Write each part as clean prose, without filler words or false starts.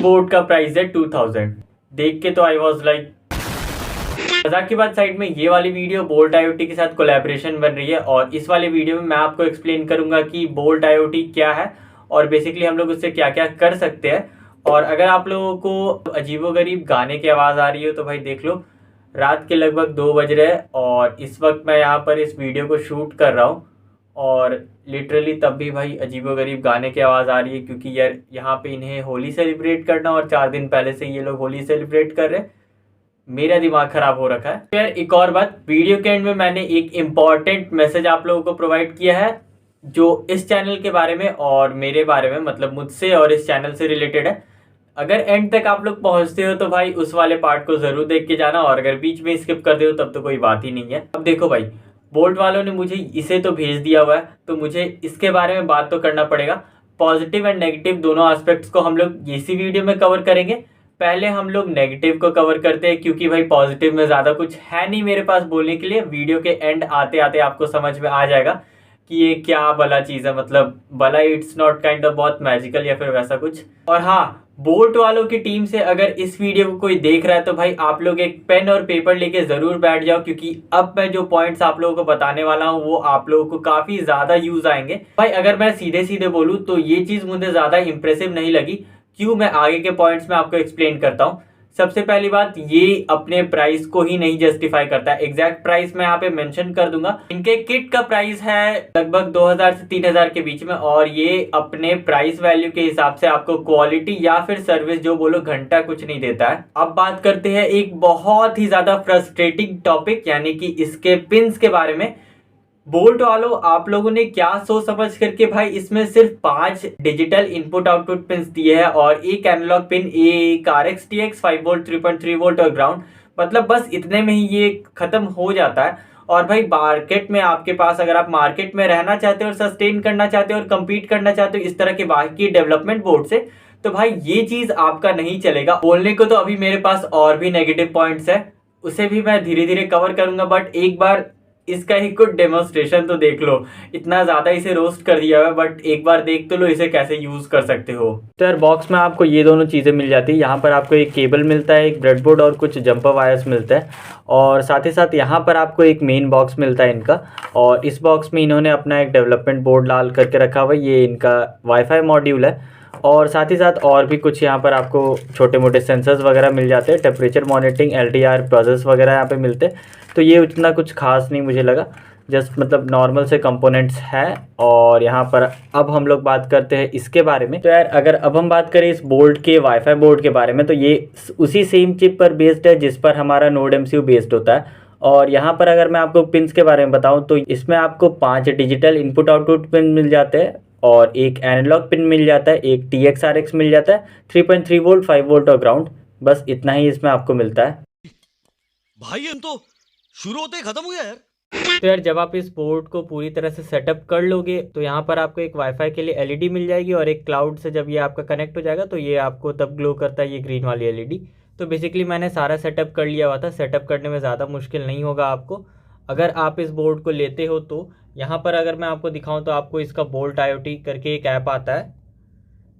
Board का price है 2000। देख के तो आई वॉज लाइक, मजाक की बात साइड में, ये वाली वीडियो बोल्ट IoT के साथ कोलैबोरेशन बन रही है और इस वाले वीडियो में मैं आपको एक्सप्लेन करूंगा कि बोल्ट IoT क्या है और बेसिकली हम लोग उससे क्या क्या कर सकते हैं। और अगर आप लोगों को अजीबोगरीब गाने की आवाज़ आ रही हो तो भाई देख लो, रात के लगभग 2 बज रहे हैं और इस वक्त मैं यहाँ पर इस वीडियो को शूट कर रहा हूँ और लिटरली तब भी भाई अजीबोगरीब गाने की आवाज़ आ रही है, क्योंकि यार यहाँ पे इन्हें होली सेलिब्रेट करना और 4 दिन पहले से ये लोग होली सेलिब्रेट कर रहे हैं। मेरा दिमाग खराब हो रखा है। तो यार एक और बात, वीडियो के एंड में मैंने एक इम्पॉर्टेंट मैसेज आप लोगों को प्रोवाइड किया है जो इस चैनल के बारे में और मेरे बारे में, मतलब मुझसे और इस चैनल से रिलेटेड है। अगर एंड तक आप लोग पहुंचते हो तो भाई उस वाले पार्ट को जरूर देख के जाना, और अगर बीच में स्किप कर दे हो तब तो कोई बात ही नहीं है। अब देखो भाई, बोल्ट वालों ने मुझे इसे तो भेज दिया हुआ है तो मुझे इसके बारे में बात तो करना पड़ेगा। पॉजिटिव एंड नेगेटिव दोनों एस्पेक्ट्स को हम लोग इसी वीडियो में कवर करेंगे। पहले हम लोग नेगेटिव को कवर करते हैं, क्योंकि भाई पॉजिटिव में ज़्यादा कुछ है नहीं मेरे पास बोलने के लिए। वीडियो के एंड आते आते आपको समझ में आ जाएगा कि ये क्या भला चीज़ है, मतलब भला इट्स नॉट काइंड ऑफ बहुत मैजिकल या फिर वैसा कुछ। और हाँ, बोल्ट वालों की टीम से अगर इस वीडियो को कोई देख रहा है तो भाई आप लोग एक पेन और पेपर लेके ज़रूर बैठ जाओ, क्योंकि अब मैं जो पॉइंट्स आप लोगों को बताने वाला हूँ वो आप लोगों को काफ़ी ज़्यादा यूज़ आएंगे। भाई अगर मैं सीधे सीधे बोलूँ तो ये चीज़ मुझे ज़्यादा इंप्रेसिव नहीं लगी। क्यों, मैं आगे के पॉइंट्स में आपको एक्सप्लेन करता हूँ। सबसे पहली बात, ये अपने प्राइस को ही नहीं जस्टिफाई करता है। एग्जैक्ट प्राइस मैं यहाँ पे मेंशन कर दूंगा। इनके किट का प्राइस है लगभग 2000 से 3000 के बीच में, और ये अपने प्राइस वैल्यू के हिसाब से आपको क्वालिटी या फिर सर्विस जो बोलो घंटा कुछ नहीं देता है। अब बात करते हैं एक बहुत ही ज्यादा फ्रस्ट्रेटिंग टॉपिक, यानी कि इसके पिन्स के बारे में। बोल्ट वालों, आप लोगों ने क्या सोच समझ करके भाई इसमें सिर्फ 5 डिजिटल इनपुट आउटपुट पिन दिए हैं और एक एनालॉग पिन, एक RX TX 5 वोल्ट 3.3 वोल्ट और ग्राउंड, मतलब बस इतने में ही ये खत्म हो जाता है। और भाई मार्केट में आपके पास, अगर आप मार्केट में रहना चाहते हो और सस्टेन करना चाहते हो और कम्पीट करना चाहते हो इस तरह के बाकी डेवलपमेंट बोर्ड से, तो भाई ये चीज आपका नहीं चलेगा। बोलने को तो अभी मेरे पास और भी नेगेटिव पॉइंट्स है, उसे भी मैं धीरे धीरे कवर करूंगा, बट एक बार इसका ही कुछ डेमोन्स्ट्रेशन तो देख लो। इतना ज़्यादा इसे रोस्ट कर दिया है, बट एक बार देख तो लो इसे कैसे यूज़ कर सकते हो। तो यार बॉक्स में आपको ये दोनों चीज़ें मिल जाती है। यहाँ पर आपको एक केबल मिलता है, एक ब्रेडबोर्ड और कुछ जंपर वायर्स मिलते हैं, और साथ ही साथ यहाँ पर आपको एक मेन बॉक्स मिलता है इनका। और इस बॉक्स में इन्होंने अपना एक डेवलपमेंट बोर्ड डाल करके रखा हुआ है, ये इनका वाईफाई मॉड्यूल है। और साथ ही साथ और भी कुछ यहाँ पर आपको छोटे मोटे सेंसर्स वगैरह मिल जाते हैं, टेम्परेचर मॉनिटरिंग, LDR प्रोसेस वगैरह यहाँ पे मिलते हैं। तो ये उतना कुछ खास नहीं मुझे लगा, जस्ट मतलब नॉर्मल से कंपोनेंट्स हैं। और यहाँ पर अब हम लोग बात करते हैं इसके बारे में। तो यार अगर अब हम बात करें इस बोर्ड के वाईफाई बोर्ड के बारे में, तो ये उसी सेम चिप पर बेस्ड है जिस पर हमारा नोड MCU बेस्ड होता है। और यहाँ पर अगर मैं आपको पिन्स के बारे में बताऊँ तो इसमें आपको 5 डिजिटल इनपुट आउटपुट पिन मिल जाते हैं और एक एनालॉग पिन मिल जाता है, एक TX RX मिल जाता है, 3.3 वोल्ट 5 वोल्ट और ग्राउंड। बस इतना ही इसमें आपको मिलता है। भाई हम तो शुरू होते ही खत्म हो गया यार। तो यार जब आप इस बोर्ड को पूरी तरह से सेटअप कर लोगे तो यहाँ पर आपको एक वाईफाई के लिए LED मिल जाएगी, और एक क्लाउड से जब ये आपका कनेक्ट हो जाएगा तो ये आपको तब ग्लो करता है, ये ग्रीन वाली LED। तो बेसिकली मैंने सारा सेटअप कर लिया हुआ था। सेटअप करने में ज़्यादा मुश्किल नहीं होगा आपको, अगर आप इस बोर्ड को लेते हो तो। यहाँ पर अगर मैं आपको दिखाऊँ तो आपको इसका बोल्ट IoT करके एक ऐप आता है,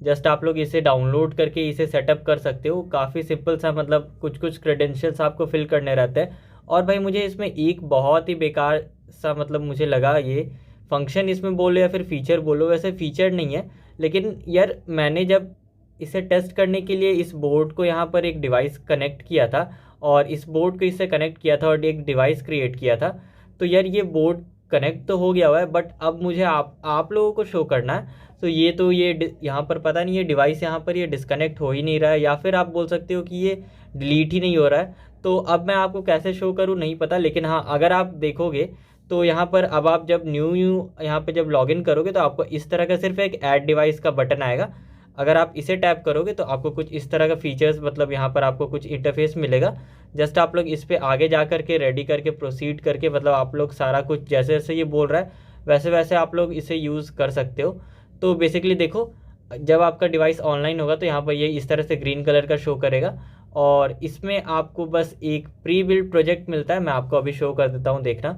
जस्ट आप लोग इसे डाउनलोड करके इसे सेटअप कर सकते हो। काफ़ी सिंपल सा, मतलब कुछ कुछ क्रेडेंशियल्स आपको फिल करने रहते हैं। और भाई मुझे इसमें एक बहुत ही बेकार सा, मतलब मुझे लगा ये फंक्शन इसमें बोलो या फिर फीचर बोलो, वैसे फीचर नहीं है, लेकिन यार मैंने जब इसे टेस्ट करने के लिए इस बोर्ड को यहाँ पर एक डिवाइस कनेक्ट किया था और इस बोर्ड को इससे कनेक्ट किया था और एक डिवाइस क्रिएट किया था, तो यार ये बोर्ड कनेक्ट तो हो गया हुआ है, बट अब मुझे आप लोगों को शो करना है। तो ये यहाँ पर पता नहीं, ये डिवाइस यहाँ पर ये डिस्कनेक्ट हो ही नहीं रहा है, या फिर आप बोल सकते हो कि ये डिलीट ही नहीं हो रहा है। तो अब मैं आपको कैसे शो करूँ नहीं पता, लेकिन हाँ अगर आप देखोगे तो यहाँ पर अब आप जब न्यू यहाँ पे जब लॉगिन करोगे तो आपको इस तरह का सिर्फ एक ऐड डिवाइस का बटन आएगा। अगर आप इसे टैप करोगे तो आपको कुछ इस तरह का फीचर्स, मतलब यहाँ पर आपको कुछ इंटरफेस मिलेगा। जस्ट आप लोग इस पर आगे जा करके रेडी करके प्रोसीड करके, मतलब आप लोग सारा कुछ जैसे जैसे ये बोल रहा है वैसे वैसे आप लोग इसे यूज़ कर सकते हो। तो बेसिकली देखो, जब आपका डिवाइस ऑनलाइन होगा तो यहाँ पर ये इस तरह से ग्रीन कलर का शो करेगा, और इसमें आपको बस एक प्री बिल्ड प्रोजेक्ट मिलता है। मैं आपको अभी शो कर देता हूँ, देखना।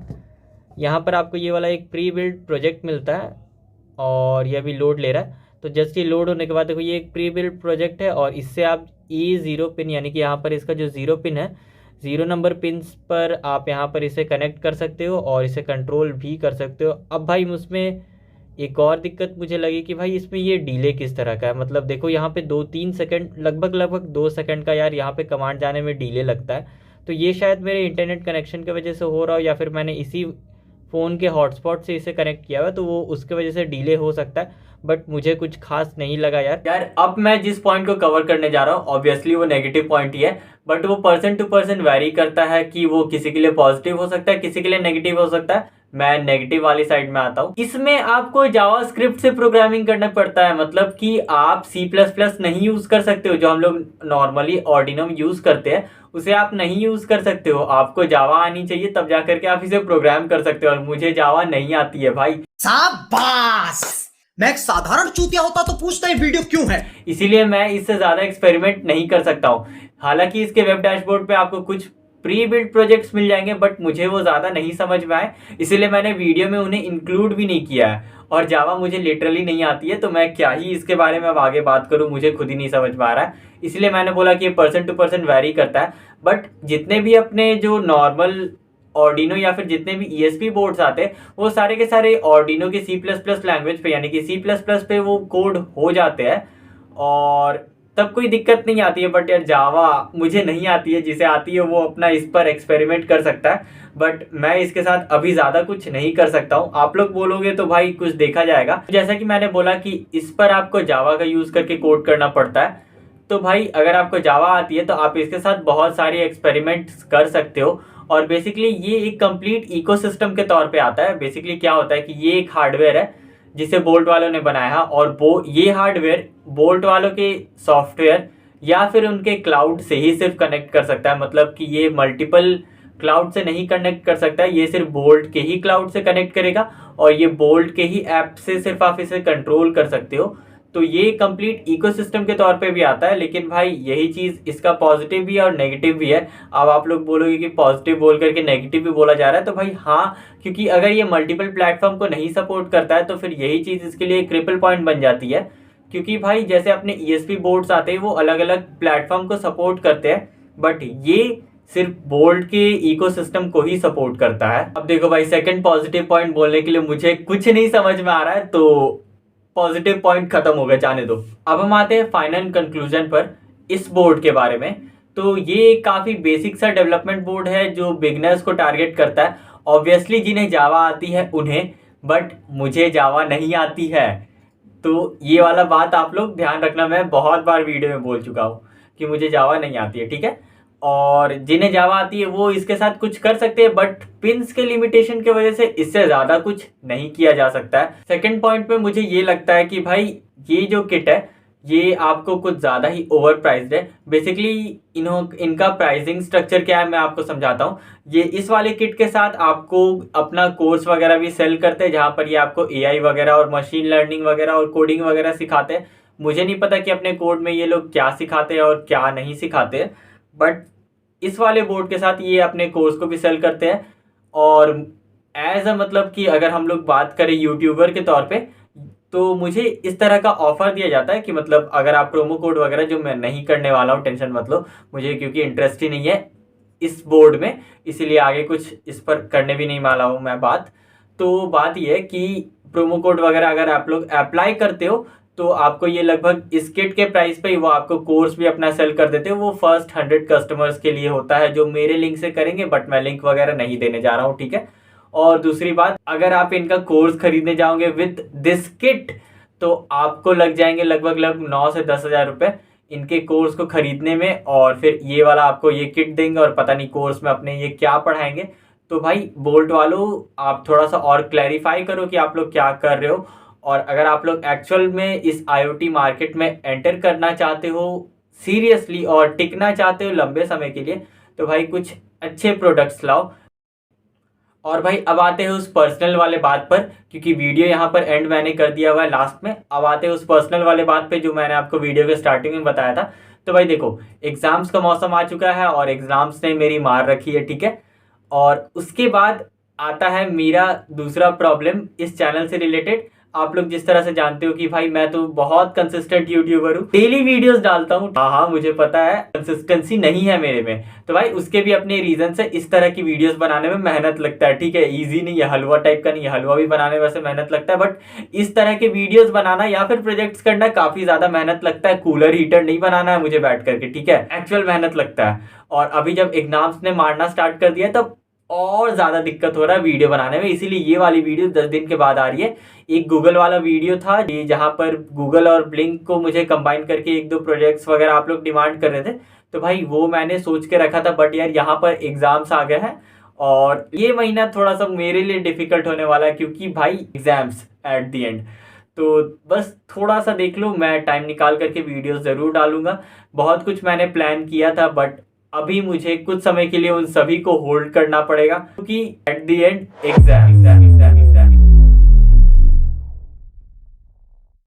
यहाँ पर आपको ये वाला एक प्री बिल्ड प्रोजेक्ट मिलता है और ये अभी लोड ले रहा है। तो जस्ट ये लोड होने के बाद देखो ये एक प्री बिल्ड प्रोजेक्ट है और इससे आप E0 पिन यानी कि यहाँ पर इसका जो 0 पिन है, 0 नंबर पिन्स पर आप यहाँ पर इसे कनेक्ट कर सकते हो और इसे कंट्रोल भी कर सकते हो। अब भाई उसमें एक और दिक्कत मुझे लगी कि भाई इसमें ये डिले किस तरह का है। मतलब देखो यहाँ पे 2-3 सेकंड, लगभग 2 सेकंड का यार यहाँ पे कमांड जाने में डिले लगता है। तो ये शायद मेरे इंटरनेट कनेक्शन की वजह से हो रहा हो या फिर मैंने इसी फ़ोन के हॉटस्पॉट से इसे कनेक्ट किया हुआ है, तो वो उसके वजह से डिले हो सकता है। बट मुझे कुछ खास नहीं लगा यार। अब मैं जिस पॉइंट को कवर करने जा रहा हूँ ऑब्वियसली वो नेगेटिव पॉइंट ही है, बट वो पर्सन टू पर्सन वैरी करता है कि वो किसी के लिए पॉजिटिव हो सकता है, किसी के लिए नेगेटिव हो सकता है। मैं नेगेटिव वाली साइड में आता हूँ। इसमें आपको जावास्क्रिप्ट से प्रोग्रामिंग करना पड़ता है, मतलब कि आप C++ नहीं यूज कर सकते हो। जो हम लोग नॉर्मली ऑर्डिनो में यूज करते हैं उसे आप नहीं यूज कर सकते हो। आपको जावा आनी चाहिए तब जाकर के आप इसे प्रोग्राम कर सकते हो, और मुझे जावा नहीं आती है भाई। शाबाश! मैं एक साधारण चूतिया होता तो पूछता ये वीडियो क्यों है, इसीलिए मैं इससे ज्यादा एक्सपेरिमेंट नहीं कर सकता हूँ। हालांकि इसके वेब डैशबोर्ड पे आपको कुछ प्री बिल्ड प्रोजेक्ट्स मिल जाएंगे, बट मुझे वो ज़्यादा नहीं समझ में आए, इसीलिए मैंने वीडियो में उन्हें इंक्लूड भी नहीं किया है। और जावा मुझे लिटरली नहीं आती है, तो मैं क्या ही इसके बारे में अब आगे बात करूँ, मुझे खुद ही नहीं समझ में आ रहा है। इसलिए मैंने बोला कि ये पर्सन टू पर्सन वैरी करता है। बट जितने भी अपने जो नॉर्मल ऑर्डिनो या फिर जितने भी ESP बोर्ड्स आते हैं वो सारे के सारे ऑर्डिनो के C++ लैंग्वेज पे यानी कि C++ पे वो कोड हो जाते हैं और तब कोई दिक्कत नहीं आती है। बट यार जावा मुझे नहीं आती है, जिसे आती है वो अपना इस पर एक्सपेरिमेंट कर सकता है, बट मैं इसके साथ अभी ज़्यादा कुछ नहीं कर सकता हूँ। आप लोग बोलोगे तो भाई कुछ देखा जाएगा। जैसा कि मैंने बोला कि इस पर आपको जावा का यूज़ करके कोड करना पड़ता है, तो भाई अगर आपको जावा आती है तो आप इसके साथ बहुत सारे एक्सपेरिमेंट्स कर सकते हो। और बेसिकली ये एक कंप्लीट इकोसिस्टम के तौर पे आता है। बेसिकली क्या होता है कि ये एक हार्डवेयर है जिसे बोल्ट वालों ने बनाया है, और वो ये हार्डवेयर बोल्ट वालों के सॉफ्टवेयर या फिर उनके क्लाउड से ही सिर्फ कनेक्ट कर सकता है। मतलब कि ये मल्टीपल क्लाउड से नहीं कनेक्ट कर सकता है, ये सिर्फ बोल्ट के ही क्लाउड से कनेक्ट करेगा और ये बोल्ट के ही ऐप से सिर्फ आप इसे कंट्रोल कर सकते हो। तो ये कंप्लीट इकोसिस्टम के तौर पे भी आता है। लेकिन भाई यही चीज़ इसका पॉजिटिव भी है और नेगेटिव भी है। अब आप लोग बोलोगे कि पॉजिटिव बोल करके नेगेटिव भी बोला जा रहा है, तो भाई हाँ, क्योंकि अगर ये मल्टीपल प्लेटफॉर्म को नहीं सपोर्ट करता है तो फिर यही चीज़ इसके लिए क्रिपल पॉइंट बन जाती है। क्योंकि भाई जैसे अपने ESP बोर्ड्स आते हैं वो अलग अलग प्लेटफॉर्म को सपोर्ट करते हैं, बट ये सिर्फ बोल्ट के इकोसिस्टम को ही सपोर्ट करता है। अब देखो भाई, सेकंड पॉजिटिव पॉइंट बोलने के लिए मुझे कुछ नहीं समझ में आ रहा है, तो पॉजिटिव पॉइंट खत्म हो गए, जाने दो। अब हम आते हैं फाइनल कंक्लूजन पर इस बोर्ड के बारे में। तो ये काफ़ी बेसिक सा डेवलपमेंट बोर्ड है जो बिगनर्स को टारगेट करता है। ऑब्वियसली जिन्हें जावा आती है उन्हें, बट मुझे जावा नहीं आती है। तो ये वाला बात आप लोग ध्यान रखना, मैं बहुत बार वीडियो में बोल चुका हूँ कि मुझे जावा नहीं आती है, ठीक है। और जिन्हें जावा आती है वो इसके साथ कुछ कर सकते हैं, बट पिन्स के लिमिटेशन की वजह से इससे ज़्यादा कुछ नहीं किया जा सकता है। सेकंड पॉइंट पे मुझे ये लगता है कि भाई ये जो किट है ये आपको कुछ ज़्यादा ही ओवर प्राइस्ड है। बेसिकली इनका प्राइसिंग स्ट्रक्चर क्या है मैं आपको समझाता हूँ। ये इस वाले किट के साथ आपको अपना कोर्स वगैरह भी सेल करते हैं, जहाँ पर ये आपको AI वगैरह और मशीन लर्निंग वगैरह और कोडिंग वगैरह सिखाते हैं। मुझे नहीं पता कि अपने कोड में ये लोग क्या सिखाते हैं और क्या नहीं सिखाते हैं, बट इस वाले बोर्ड के साथ ये अपने कोर्स को भी सेल करते हैं। और एज अ मतलब कि अगर हम लोग बात करें यूट्यूबर के तौर पे, तो मुझे इस तरह का ऑफर दिया जाता है कि मतलब अगर आप प्रोमो कोड वगैरह, जो मैं नहीं करने वाला हूँ, टेंशन मत लो, मुझे क्योंकि इंटरेस्ट ही नहीं है इस बोर्ड में, इसीलिए आगे कुछ इस पर करने भी नहीं वाला हूँ मैं बात। तो बात ये है कि प्रोमो कोड वगैरह अगर आप लोग अप्लाई करते हो तो आपको ये लगभग इस किट के प्राइस पे ही वो आपको कोर्स भी अपना सेल कर देते हैं। वो फर्स्ट 100 कस्टमर्स के लिए होता है जो मेरे लिंक से करेंगे, बट मैं लिंक वगैरह नहीं देने जा रहा हूँ, ठीक है। और दूसरी बात, अगर आप इनका कोर्स खरीदने जाओगे विद दिस किट तो आपको लग जाएंगे लगभग 9 से 10 हज़ार रुपये इनके कोर्स को खरीदने में, और फिर ये वाला आपको ये किट देंगे और पता नहीं कोर्स में अपने ये क्या पढ़ाएंगे। तो भाई बोल्ट वालों, आप थोड़ा सा और क्लैरिफाई करो कि आप लोग क्या कर रहे हो। और अगर आप लोग एक्चुअल में इस IoT मार्केट में एंटर करना चाहते हो सीरियसली और टिकना चाहते हो लंबे समय के लिए, तो भाई कुछ अच्छे प्रोडक्ट्स लाओ। और भाई अब आते हैं उस पर्सनल वाले बात पर, क्योंकि वीडियो यहाँ पर एंड मैंने कर दिया हुआ है लास्ट में। अब आते हैं उस पर्सनल वाले बात पे जो मैंने आपको वीडियो के स्टार्टिंग में बताया था। तो भाई देखो, एग्ज़ाम्स का मौसम आ चुका है और एग्ज़ाम्स ने मेरी मार रखी है, ठीक है। और उसके बाद आता है मेरा दूसरा प्रॉब्लम इस चैनल से रिलेटेड। आप लोग जिस तरह से जानते हो कि भाई मैं तो बहुत कंसिस्टेंट यूट्यूबर हूँ, डेली वीडियोस डालता हूँ। हाँ मुझे पता है कंसिस्टेंसी नहीं है मेरे में, तो भाई उसके भी अपने रीजन है। इस तरह की वीडियोस बनाने में मेहनत लगता है, ठीक है, इजी नहीं है, हलवा टाइप का नहीं है। हलवा भी बनाने में वैसे मेहनत लगता है, बट इस तरह के वीडियोस बनाना या फिर प्रोजेक्ट्स करना काफी ज्यादा मेहनत लगता है। कूलर हीटर नहीं बनाना है मुझे बैठ करके, ठीक है, एक्चुअल मेहनत लगता है। और अभी जब एग्जाम्स ने मारना स्टार्ट कर दिया तब और ज्यादा दिक्कत हो रहा है वीडियो बनाने में, इसीलिए ये वाली वीडियो 10 दिन के बाद आ रही है। एक गूगल वाला वीडियो था जहां पर गूगल और ब्लिंक को मुझे कंबाइन करके 1-2 प्रोजेक्ट्स वगैरह आप लोग डिमांड कर रहे थे, तो भाई वो मैंने सोच के रखा था, बट यार यहाँ पर एग्जाम्स आ गए हैं और ये महीना थोड़ा सा मेरे लिए डिफिकल्ट होने वाला है, क्योंकि भाई एग्जाम्स एट द एंड। तो बस थोड़ा सा देख लो, मैं टाइम निकाल करके वीडियोस जरूर डालूंगा। बहुत कुछ मैंने प्लान किया था, बट अभी मुझे कुछ समय के लिए उन सभी को होल्ड करना पड़ेगा, क्योंकि एट द एंड एग्जाम।